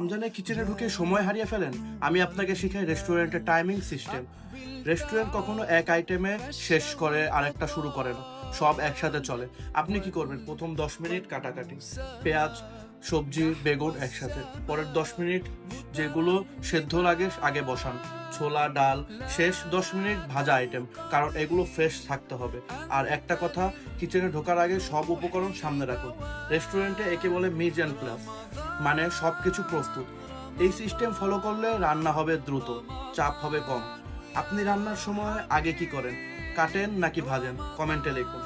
রমজানে কিচেনে ঢুকে সময় হারিয়ে ফেলেন? আমি আপনাকে শিখাই রেস্টুরেন্টের টাইমিং সিস্টেম। রেস্টুরেন্ট কখনো এক আইটেমে শেষ করে আরেকটা শুরু করে না, সব একসাথে চলে। আপনি কি করবেন? প্রথম 10 মিনিট কাটাকাটি, পেঁয়াজ, সবজি, বেগুন একসাথে। পরের 10 মিনিট যেগুলো সেদ্ধ লাগে আগে বসান। ছোলা, ডাল। শেষ 10 মিনিট ভাজা আইটেম, কারণ এগুলো ফ্রেশ থাকতে হবে। আর একটা কথা, কিচেনে ঢোকার আগে সব উপকরণ সামনে রাখুন। রেস্টুরেন্টে একে বলে মিজ অ্যান্ড প্লাস, মানে সব কিছু প্রস্তুত। এই সিস্টেম ফলো করলে রান্না হবে দ্রুত, চাপ হবে কম। আপনি রান্নার সময় আগে কি করেন? কাটেন নাকি ভাজেন? কমেন্টে লিখুন।